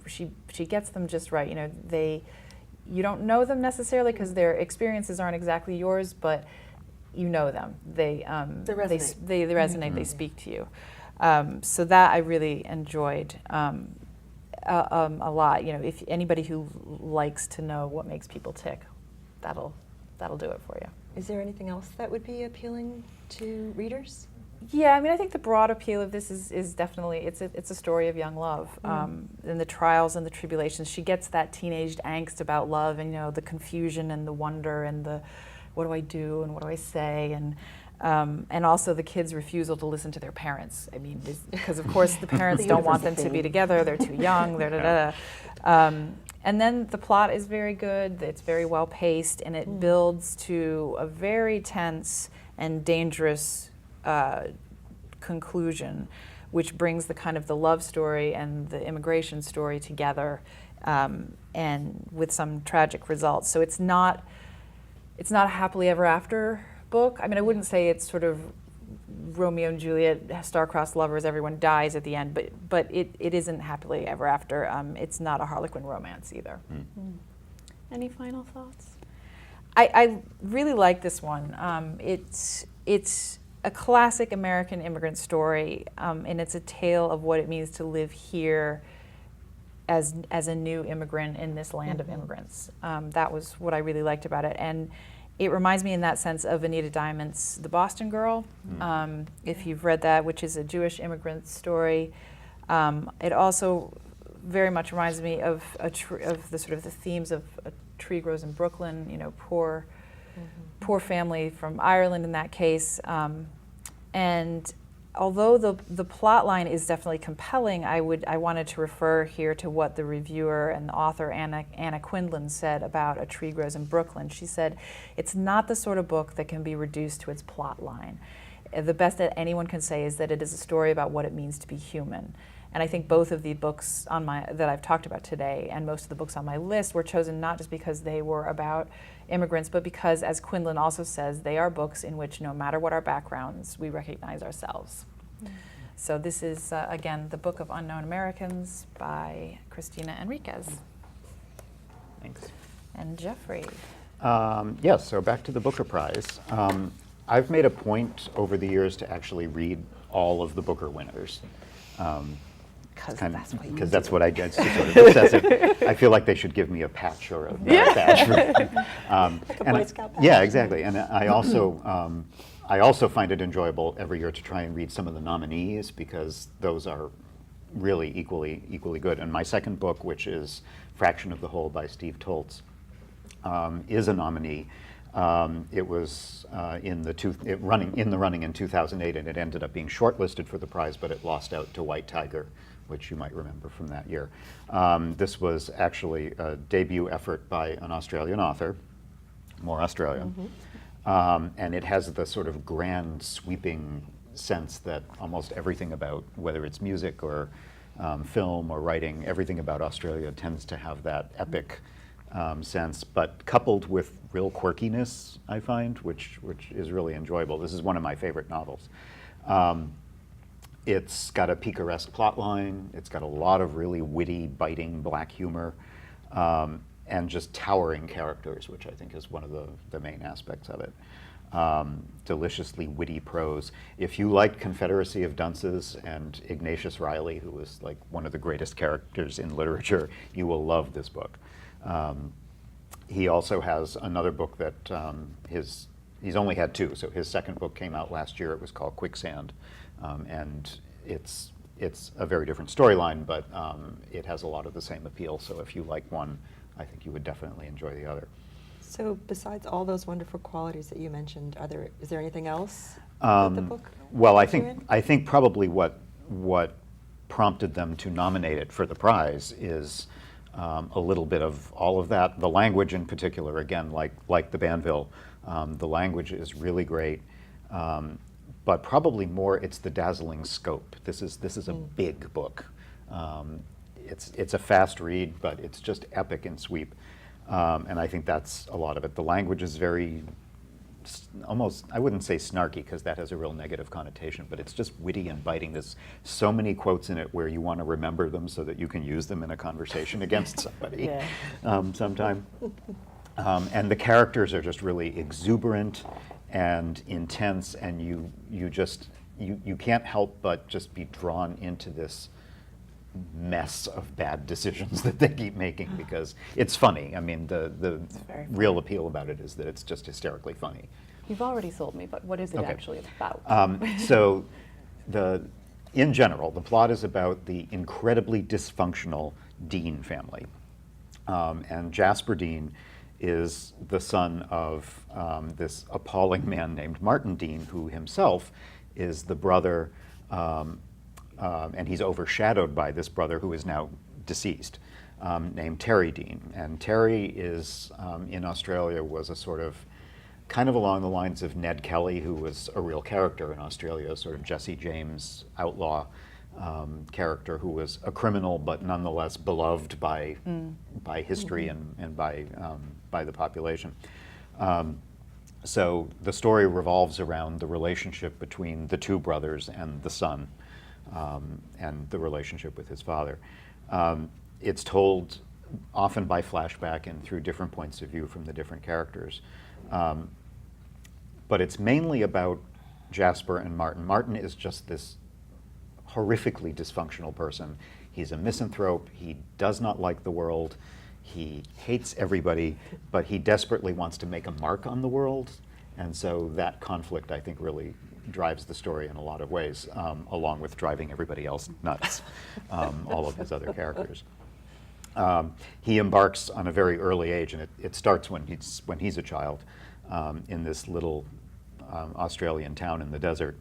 she gets them just right. You don't know them necessarily because their experiences aren't exactly yours, but you know them. They resonate. They resonate. They speak to you. So that I really enjoyed a lot. If anybody who likes to know what makes people tick, that'll do it for you. Is there anything else that would be appealing to readers? Yeah, I think the broad appeal of this is definitely it's a story of young love, and the trials and the tribulations. She gets that teenage angst about love, and the confusion and the wonder and the what do I do and what do I say, and also the kids' refusal to listen to their parents. Because of course the parents don't want them to be together. They're too young. And then the plot is very good. It's very well paced, and it builds to a very tense and dangerous conclusion, which brings the kind of the love story and the immigration story together, and with some tragic results. So it's not a happily ever after book. I wouldn't say it's sort of Romeo and Juliet, star-crossed lovers, everyone dies at the end, but it isn't happily ever after. It's not a Harlequin romance either. Any final thoughts? I really like this one. It's a classic American immigrant story, and it's a tale of what it means to live here as a new immigrant in this land of immigrants. That was what I really liked about it. And it reminds me in that sense of Anita Diamond's The Boston Girl, if you've read that, which is a Jewish immigrant story. It also very much reminds me of the sort of the themes of A Tree Grows in Brooklyn, poor family from Ireland in that case. And although the plot line is definitely compelling, I wanted to refer here to what the reviewer and the author Anna Quindlen said about A Tree Grows in Brooklyn. She said, "It's not the sort of book that can be reduced to its plot line. The best that anyone can say is that it is a story about what it means to be human." And I think both of the books that I've talked about today and most of the books on my list were chosen not just because they were about immigrants, but because, as Quindlen also says, they are books in which no matter what our backgrounds, we recognize ourselves. So this is, again, The Book of Unknown Americans by Cristina Enriquez. Thanks. And Jeffrey. Yes, so back to the Booker Prize. I've made a point over the years to actually read all of the Booker winners. Because that's what I did. Sort of obsessive. I feel like they should give me a patch or a badge. Like a Boy Scout patch. Yeah, exactly. And I also find it enjoyable every year to try and read some of the nominees, because those are really equally good. And my second book, which is Fraction of the Whole by Steve Toltz, is a nominee. It was in the running in 2008, and it ended up being shortlisted for the prize, but it lost out to White Tiger, which you might remember from that year. This was actually a debut effort by an Australian author, more Australian, and it has the sort of grand, sweeping sense that almost everything about, whether it's music or film or writing, everything about Australia tends to have that epic sense, but coupled with real quirkiness, I find, which is really enjoyable. This is one of my favorite novels. It's got a picaresque plot line. It's got a lot of really witty, biting black humor, and just towering characters, which I think is one of the main aspects of it. Deliciously witty prose. If you liked Confederacy of Dunces and Ignatius Reilly, who was like one of the greatest characters in literature, you will love this book. He also has another book that he's only had two, so his second book came out last year. It was called Quicksand, and it's a very different storyline, but it has a lot of the same appeal. So if you like one, I think you would definitely enjoy the other. So besides all those wonderful qualities that you mentioned, is there anything else that the book? Well, I puts you in? think probably what prompted them to nominate it for the prize is a little bit of all of that. The language in particular, again, like the Banville, the language is really great. But probably more, it's the dazzling scope. This is a big book. It's a fast read, but it's just epic in sweep. And I think that's a lot of it. The language is very, almost, I wouldn't say snarky, because that has a real negative connotation, but it's just witty and biting. There's so many quotes in it where you want to remember them so that you can use them in a conversation against somebody sometime. And the characters are just really exuberant and intense, and you can't help but just be drawn into this mess of bad decisions that they keep making, because it's funny. I mean, the real appeal about it is that it's just hysterically funny. You've already sold me, but what is it actually about? So in general, the plot is about the incredibly dysfunctional Dean family. And Jasper Dean is the son of this appalling man named Martin Dean, who himself is the brother, and he's overshadowed by this brother who is now deceased, named Terry Dean. And Terry is, in Australia, was a sort of, kind of along the lines of Ned Kelly, who was a real character in Australia, sort of Jesse James outlaw character who was a criminal, but nonetheless beloved by history and by the population. So the story revolves around the relationship between the two brothers and the son, and the relationship with his father. It's told often by flashback and through different points of view from the different characters. But it's mainly about Jasper and Martin. Martin is just this horrifically dysfunctional person. He's a misanthrope. He does not like the world. He hates everybody, but he desperately wants to make a mark on the world. And so that conflict, I think, really drives the story in a lot of ways, along with driving everybody else nuts, all of his other characters. He embarks on a very early age, and it starts when he's a child, in this little Australian town in the desert.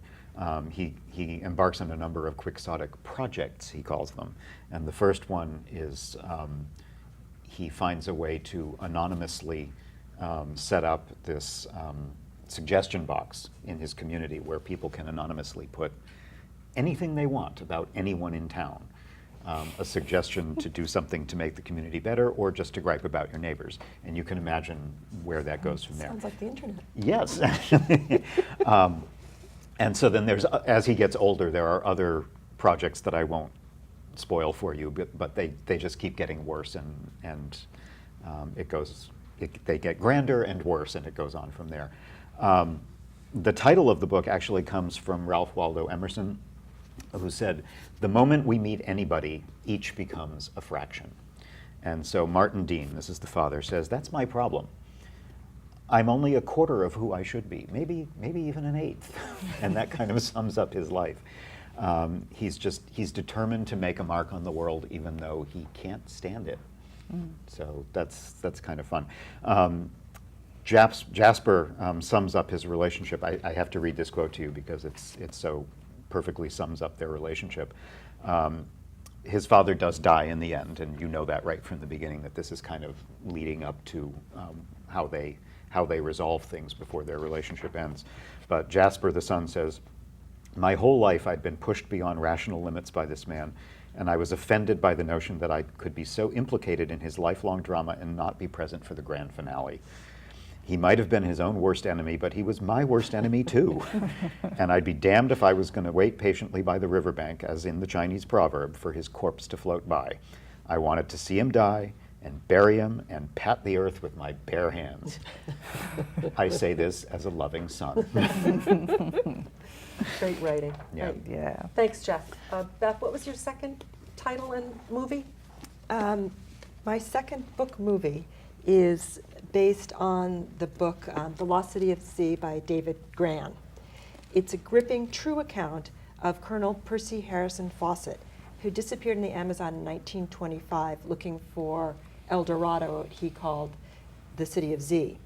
He embarks on a number of quixotic projects, he calls them. And the first one is he finds a way to anonymously set up this suggestion box in his community where people can anonymously put anything they want about anyone in town. A suggestion to do something to make the community better, or just to gripe about your neighbors. And you can imagine where that goes from there. Sounds like the internet. Yes. And so then as he gets older, there are other projects that I won't spoil for you, but they just keep getting worse, and they get grander and worse, and it goes on from there. The title of the book actually comes from Ralph Waldo Emerson, who said, "The moment we meet anybody, each becomes a fraction." And so Martin Dean, this is the father, says, "That's my problem. I'm only a quarter of who I should be, maybe even an eighth." And that kind of sums up his life. He's determined to make a mark on the world, even though he can't stand it. So that's kind of fun. Jasper sums up his relationship. I have to read this quote to you because it so perfectly sums up their relationship. His father does die in the end, and you know that right from the beginning, that this is kind of leading up to how they resolve things before their relationship ends. But Jasper, the son, says, "My whole life I'd been pushed beyond rational limits by this man, and I was offended by the notion that I could be so implicated in his lifelong drama and not be present for the grand finale. He might have been his own worst enemy, but he was my worst enemy too. And I'd be damned if I was going to wait patiently by the riverbank, as in the Chinese proverb, for his corpse to float by. I wanted to see him die and bury him and pat the earth with my bare hands. I say this as a loving son. Great writing. Yeah. Great. Yeah. Thanks, Jeff. Beth, what was your second title and movie? My second book movie is based on the book The Lost City of the Sea by David Grann. It's a gripping, true account of Colonel Percy Harrison Fawcett, who disappeared in the Amazon in 1925 looking for El Dorado, what he called the City of Z.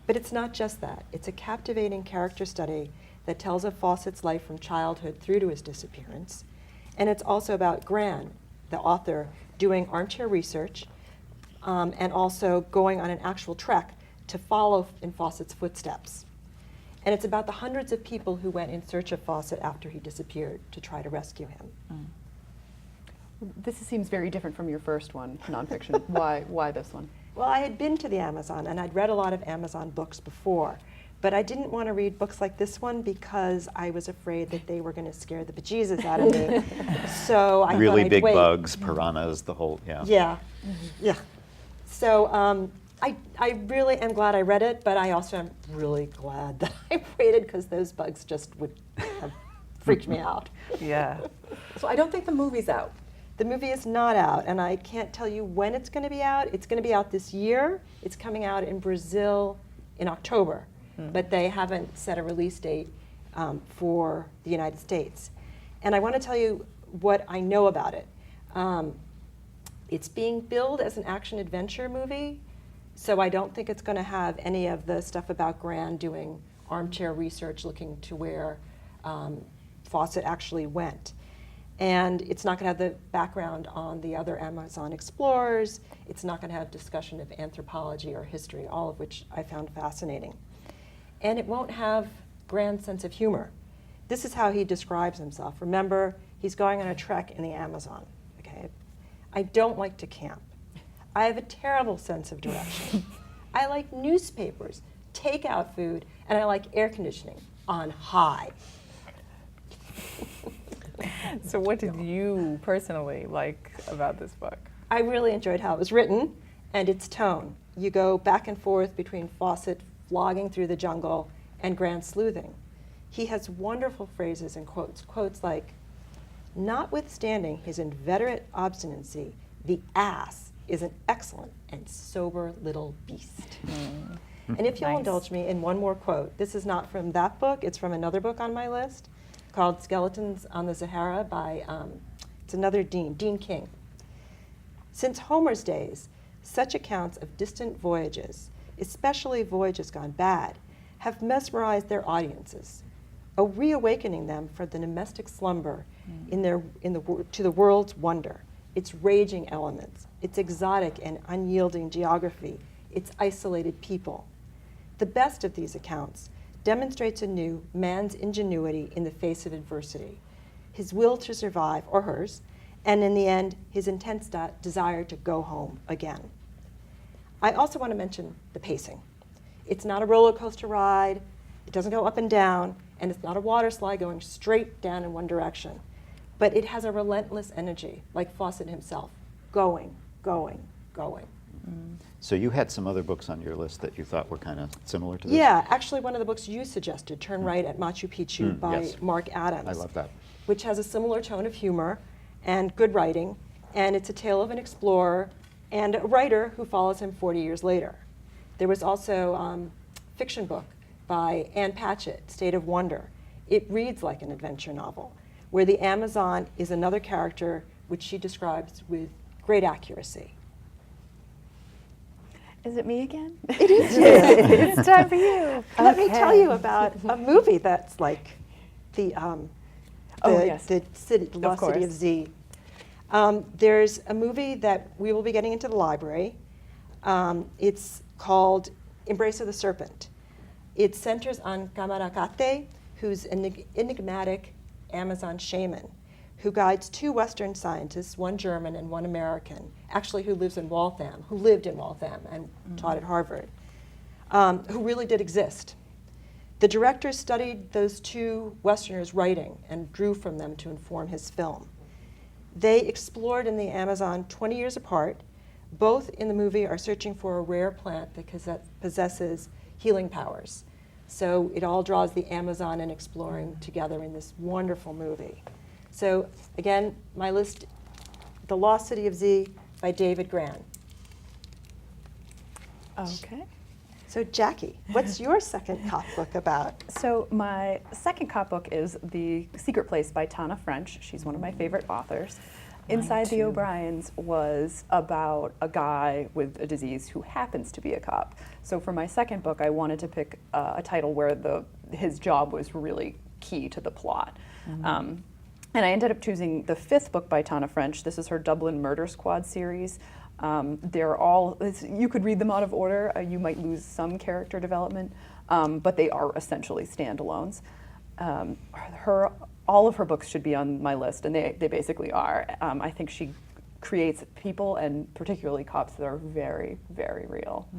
But it's not just that. It's a captivating character study that tells of Fawcett's life from childhood through to his disappearance. And it's also about Grann, the author, doing armchair research and also going on an actual trek to follow in Fawcett's footsteps. And it's about the hundreds of people who went in search of Fawcett after he disappeared to try to rescue him. This seems very different from your first one, nonfiction. Why this one? Well, I had been to the Amazon and I'd read a lot of Amazon books before, but I didn't want to read books like this one because I was afraid that they were going to scare the bejesus out of me. So I Really thought I'd big wait. bugs, piranhas, the whole, yeah. Yeah, yeah. So I really am glad I read it, but I also am really glad that I waited because those bugs just would have freaked me out. Yeah. So I don't think the movie's out. The movie is not out, and I can't tell you when it's going to be out. It's going to be out this year. It's coming out in Brazil in October, but they haven't set a release date for the United States. And I want to tell you what I know about it. It's being billed as an action-adventure movie, so I don't think it's going to have any of the stuff about Grann doing armchair research looking to where Fawcett actually went. And it's not going to have the background on the other Amazon explorers. It's not going to have discussion of anthropology or history, all of which I found fascinating. And it won't have Grann's sense of humor. This is how he describes himself. Remember, he's going on a trek in the Amazon. Okay? I don't like to camp. I have a terrible sense of direction. I like newspapers, takeout food, and I like air conditioning on high. So what did you personally like about this book? I really enjoyed how it was written and its tone. You go back and forth between Fawcett flogging through the jungle and Grann sleuthing. He has wonderful phrases and quotes like, "Notwithstanding his inveterate obstinacy, the ass is an excellent and sober little beast." And if you'll Nice. indulge me in one more quote, this is not from that book, it's from another book on my list called Skeletons on the Sahara by, it's another Dean King. "Since Homer's days, such accounts of distant voyages, especially voyages gone bad, have mesmerized their audiences, reawakening them from the domestic slumber to the world's wonder, its raging elements, its exotic and unyielding geography, its isolated people. The best of these accounts demonstrates anew man's ingenuity in the face of adversity, his will to survive, or hers, and in the end, his intense desire to go home again." I also want to mention the pacing. It's not a roller coaster ride, it doesn't go up and down, and it's not a water slide going straight down in one direction, but it has a relentless energy, like Fawcett himself, going, going, going. So you had some other books on your list that you thought were kind of similar to this? Yeah, actually one of the books you suggested, Turn Right at Machu Picchu by yes. Mark Adams. I love that. Which has a similar tone of humor and good writing, and it's a tale of an explorer and a writer who follows him 40 years later. There was also a fiction book by Ann Patchett, State of Wonder. It reads like an adventure novel, where the Amazon is another character which she describes with great accuracy. Is it me again? It is you. It's time for you. Let me tell you about a movie that's like the yes. the city, the Lost City of course. Z. There's a movie that we will be getting into the library. It's called Embrace of the Serpent. It centers on Kamarakate, who's an enigmatic Amazon shaman who guides two Western scientists, one German and one American, actually who lived in Waltham and taught at Harvard, who really did exist. The director studied those two Westerners' writing and drew from them to inform his film. They explored in the Amazon 20 years apart. Both in the movie are searching for a rare plant that possesses healing powers. So it all draws the Amazon and exploring together in this wonderful movie. So again, my list, The Lost City of Z by David Grann. Okay. So Jackie, what's your second cop book about? So my second cop book is The Secret Place by Tana French. She's one of my favorite authors. Inside the O'Briens was about a guy with a disease who happens to be a cop. So for my second book, I wanted to pick a title where his job was really key to the plot. And I ended up choosing the fifth book by Tana French. This is her Dublin Murder Squad series. They're all, you could read them out of order. You might lose some character development, but they are essentially standalones. All of her books should be on my list, and they basically are. I think she creates people, and particularly cops, that are very, very real.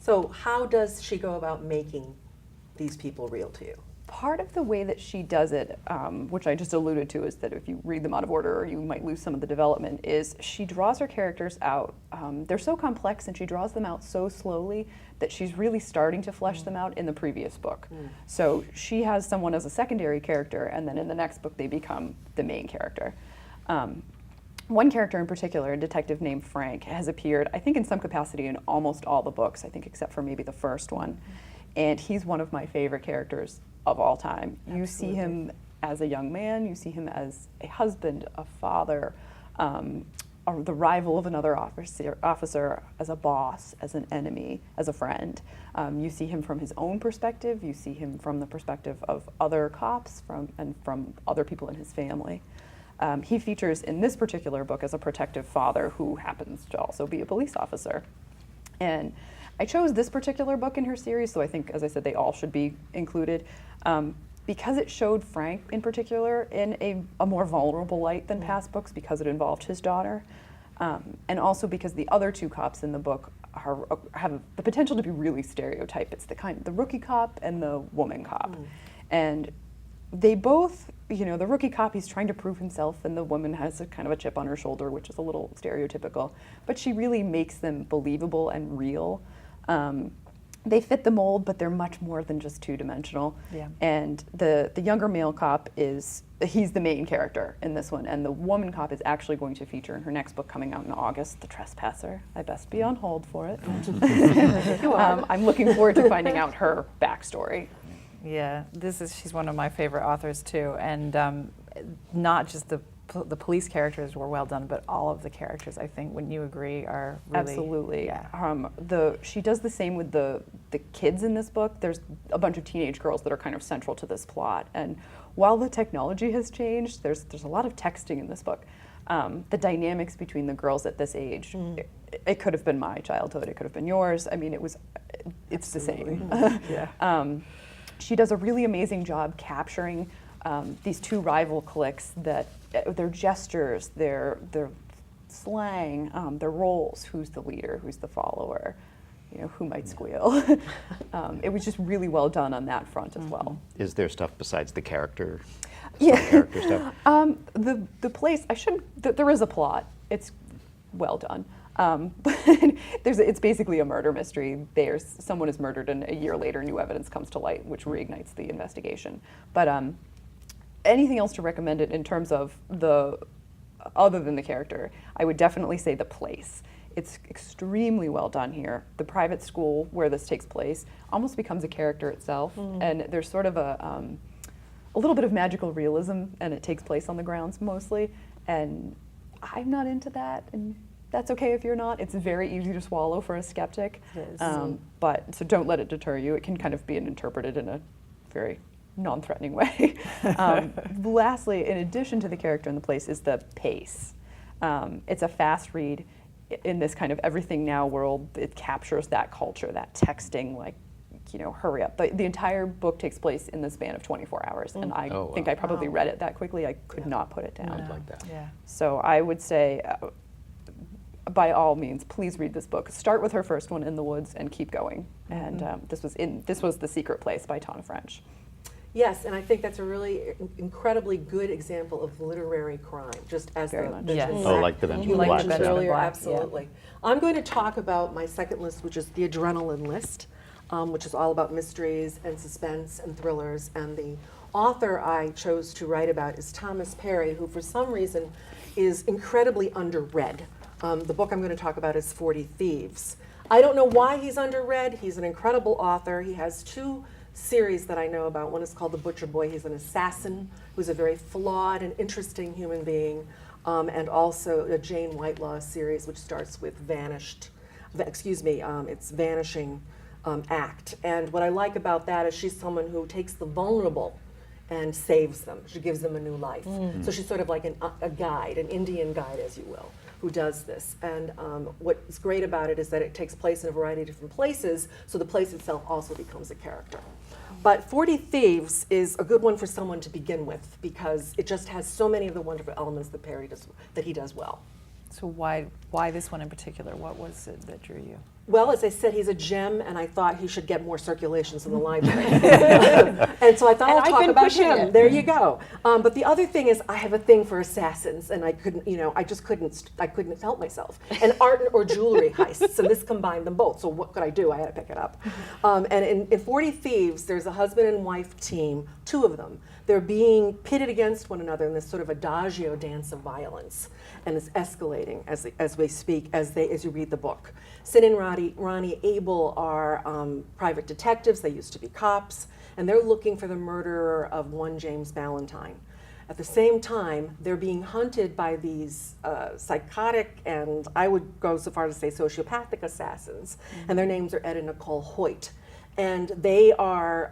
So how does she go about making these people real to you? Part of the way that she does it, which I just alluded to, is that if you read them out of order, or you might lose some of the development, is she draws her characters out. They're so complex, and she draws them out so slowly that she's really starting to flesh them out in the previous book. So she has someone as a secondary character, and then in the next book they become the main character. One character in particular, a detective named Frank, has appeared, I think in some capacity, in almost all the books, I think except for maybe the first one. And he's one of my favorite characters of all time. You see him as a young man, you see him as a husband, a father, the rival of another officer, as a boss, as an enemy, as a friend. You see him from his own perspective, you see him from the perspective of other cops and from other people in his family. He features in this particular book as a protective father who happens to also be a police officer. And I chose this particular book in her series, so I think, as I said, they all should be included, because it showed Frank in particular in a more vulnerable light than past books, because it involved his daughter, and also because the other two cops in the book have the potential to be really stereotyped. It's the rookie cop and the woman cop. And they both, the rookie cop, he's trying to prove himself, and the woman has a kind of a chip on her shoulder, which is a little stereotypical, but she really makes them believable and real. They fit the mold, but they're much more than just two-dimensional. Yeah. And the younger male cop he's the main character in this one, and the woman cop is actually going to feature in her next book coming out in August, The Trespasser. I best be on hold for it. I'm looking forward to finding out her backstory. Yeah, she's one of my favorite authors too, and not just the police characters were well done, but all of the characters, I think, wouldn't you agree, are really... Absolutely. Yeah. She does the same with the kids in this book. There's a bunch of teenage girls that are kind of central to this plot, and while the technology has changed, there's a lot of texting in this book. The dynamics between the girls at this age, it could have been my childhood, it could have been yours. I mean, it's the same. Yeah. She does a really amazing job capturing these two rival cliques, that their gestures, their slang, their roles, who's the leader, who's the follower, who might squeal. It was just really well done on that front as well. Is there stuff besides the character? Yeah. Character stuff? The place, there is a plot. It's well done. But it's basically a murder mystery. Someone is murdered, and a year later new evidence comes to light, which reignites the investigation. But anything else to recommend it in terms of other than the character, I would definitely say The Place. It's extremely well done here. The private school where this takes place almost becomes a character itself, and there's sort of a little bit of magical realism, and it takes place on the grounds mostly, and I'm not into that, and that's okay if you're not. It's very easy to swallow for a skeptic, but so don't let it deter you. It can kind of be interpreted in a very non-threatening way. Lastly, in addition to the character in The Place, is the pace. It's a fast read in this kind of everything now world. It captures that culture, that texting, like hurry up. The entire book takes place in the span of 24 hours, and I Oh, think wow. I probably Wow. read it that quickly. I could Yeah. not put it down. I'd like that. Yeah. So I would say, by all means, please read this book. Start with her first one, In the Woods, and keep going. And this was The Secret Place by Tana French. Yes, and I think that's a really incredibly good example of literary crime, just as Very the much. Yes. Benjamin Oh, Black like the Benjamin you Black mentioned stuff. earlier, Black, yeah. absolutely. I'm going to talk about my second list, which is the adrenaline list, which is all about mysteries and suspense and thrillers. And the author I chose to write about is Thomas Perry, who for some reason is incredibly underread. The book I'm going to talk about is 40 Thieves. I don't know why he's underread. He's an incredible author. He has two series that I know about. One is called The Butcher Boy. He's an assassin who's a very flawed and interesting human being. And also a Jane Whitelaw series, which starts with it's Vanishing Act. And what I like about that is she's someone who takes the vulnerable and saves them. She gives them a new life. So she's sort of like a guide, an Indian guide, as you will, who does this. And what's great about it is that it takes place in a variety of different places, so the place itself also becomes a character. But 40 Thieves is a good one for someone to begin with because it just has so many of the wonderful elements that he does well. So why this one in particular? What was it that drew you? Well, as I said, he's a gem, and I thought he should get more circulations in the library. And so I thought And I'll I've talk been about pushing him. it. There you go. But the other thing is I have a thing for assassins, and I couldn't help myself. And art or jewelry heists, and this combined them both. So what could I do? I had to pick it up. And in 40 Thieves, there's a husband and wife team, two of them. They're being pitted against one another in this sort of adagio dance of violence, and it's escalating as we speak, as you read the book. Sid and Ronnie Abel are private detectives. They used to be cops, and they're looking for the murderer of one James Ballantyne. At the same time, they're being hunted by these psychotic, and I would go so far to say sociopathic assassins, and their names are Ed and Nicole Hoyt. And they are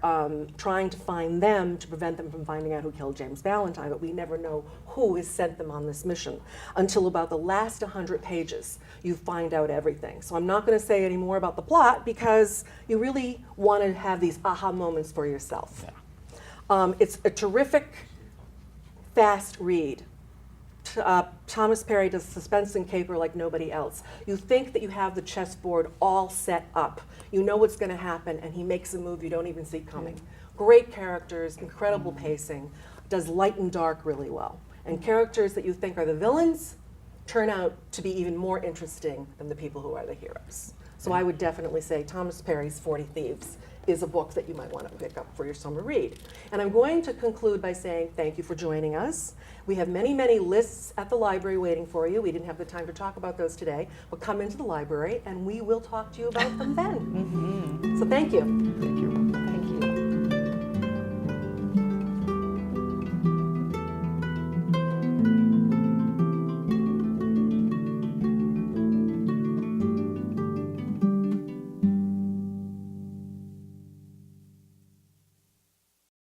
trying to find them to prevent them from finding out who killed James Ballantyne, but we never know who has sent them on this mission until about the last 100 pages. You find out everything. So I'm not going to say any more about the plot because you really want to have these aha moments for yourself. Yeah. It's a terrific, fast read. Thomas Perry does suspense and caper like nobody else. You think that you have the chessboard all set up. You know what's going to happen, and he makes a move you don't even see coming. Great characters, incredible pacing, does light and dark really well. And characters that you think are the villains turn out to be even more interesting than the people who are the heroes. So I would definitely say Thomas Perry's 40 Thieves is a book that you might want to pick up for your summer read. And I'm going to conclude by saying thank you for joining us. We have many, many lists at the library waiting for you. We didn't have the time to talk about those today, but come into the library and we will talk to you about them then. So thank you. Thank you.